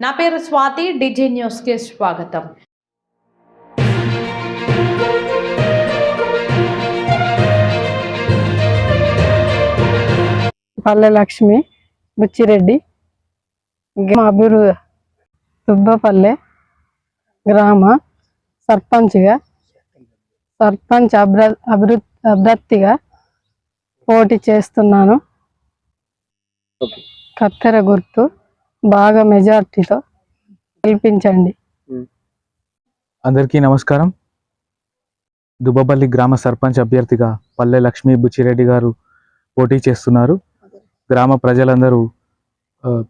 నా పేరు స్వాతి, డిజి న్యూస్కి స్వాగతం. పల్లె లక్ష్మి బుచ్చిరెడ్డి, అభివృద్ధి దుబ్బపల్లె గ్రామ సర్పంచ్ అభ్యర్థిగా పోటీ చేస్తున్నాను. కత్తెర గుర్తు బాగా మెజార్టీతో గెలిపించండి. అందరికీ నమస్కారం. దుబ్బపల్లి గ్రామ సర్పంచ్ అభ్యర్థిగా పల్లె లక్ష్మి బుచ్చిరెడ్డి గారు పోటీ చేస్తున్నారు. గ్రామ ప్రజలందరూ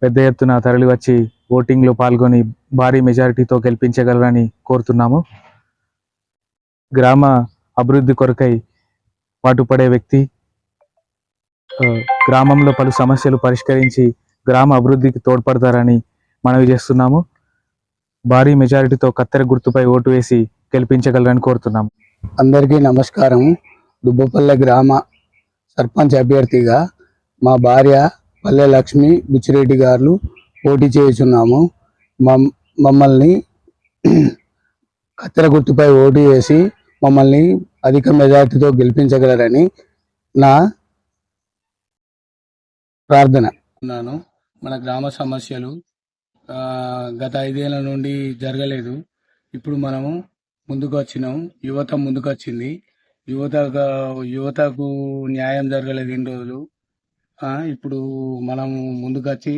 పెద్ద ఎత్తున తరలి వచ్చి ఓటింగ్లో పాల్గొని భారీ మెజారిటీతో గెలిపించగలరని కోరుతున్నాము. గ్రామ అభివృద్ధి కొరకై పాటుపడే వ్యక్తి, గ్రామంలో పలు సమస్యలు పరిష్కరించి గ్రామ అభివృద్ధికి తోడ్పడతారని మనవి చేస్తున్నాము. భారీ మెజారిటీతో కత్తెర గుర్తుపై ఓటు వేసి గెలిపించగలరని కోరుతున్నాము. అందరికీ నమస్కారం. దుబ్బపల్లె గ్రామ సర్పంచ్ అభ్యర్థిగా మా భార్య పల్లె లక్ష్మి బుచ్చిరెడ్డి గారు పోటీ చేస్తున్నాము. మమ్మల్ని కత్తెర గుర్తుపై ఓటు వేసి మమ్మల్ని అధిక మెజార్టీతో గెలిపించగలరని నా ప్రార్థన. మన గ్రామ సమస్యలు గత 5 ఏళ్ల నుండి జరగలేదు. ఇప్పుడు మనము ముందుకు వచ్చినాం. యువత ముందుకు వచ్చింది. యువతకు న్యాయం జరగలేదు ఇన్ని రోజులు. ఇప్పుడు మనము ముందుకు వచ్చి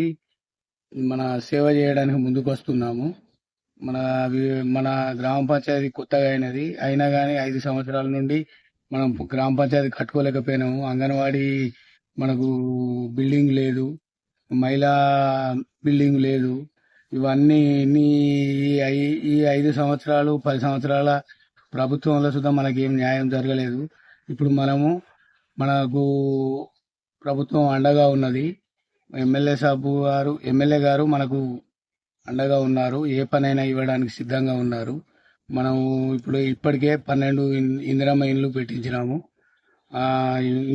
మన సేవ చేయడానికి ముందుకు వస్తున్నాము. మన గ్రామ పంచాయతీ కొత్తగా అయినా కానీ 5 సంవత్సరాల నుండి మనం గ్రామ పంచాయతీ కట్టుకోలేకపోయినాము. అంగన్వాడీ మనకు బిల్డింగ్ లేదు, మహిళా బిల్డింగ్ లేదు. ఇవన్నీ ఈ 5 సంవత్సరాలు 10 సంవత్సరాల ప్రభుత్వంలో సుద్ధా మనకేం న్యాయం జరగలేదు. ఇప్పుడు మనకు ప్రభుత్వం అండగా ఉన్నది. ఎమ్మెల్యే గారు మనకు అండగా ఉన్నారు. ఏ పనైనా ఇవ్వడానికి సిద్ధంగా ఉన్నారు. మనం ఇప్పటికే 12 ఇందిరమ్మ ఇండ్లు పెట్టించినాము.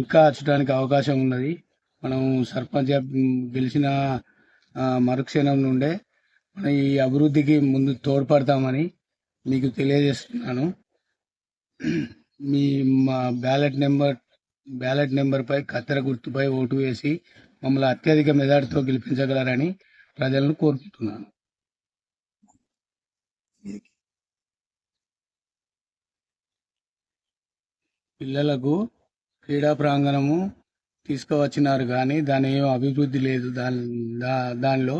ఇంకా వచ్చడానికి అవకాశం ఉన్నది. మనం సర్పంచ్ గెలిచిన మరుక్షణం నుండే మన ఈ అభివృద్ధికి ముందు తోడ్పడతామని మీకు తెలియజేస్తున్నాను. మా బ్యాలెట్ నెంబర్పై కత్తెర గుర్తుపై ఓటు వేసి మమ్మల్ని అత్యధిక మెజార్టీతో గెలిపించగలరని ప్రజలను కోరుకుంటున్నాను. పిల్లలకు క్రీడా ప్రాంగణము తీసుకువచ్చినారు కానీ దాని ఏం అభివృద్ధి లేదు. దానిలో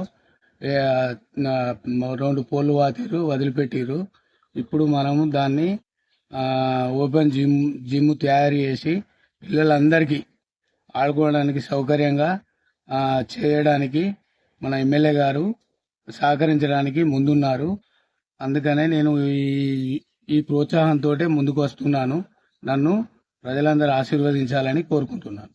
2 పోలు వదిలిపెట్టిరు. ఇప్పుడు మనము దాన్ని ఓపెన్ జిమ్ తయారు చేసి పిల్లలందరికీ ఆడుకోవడానికి సౌకర్యంగా చేయడానికి మన ఎమ్మెల్యే గారు సహకరించడానికి ముందున్నారు. అందుకనే నేను ఈ ప్రోత్సాహంతో ముందుకు వస్తున్నాను. నన్ను ప్రజలందరూ ఆశీర్వదించాలని కోరుకుంటున్నాను.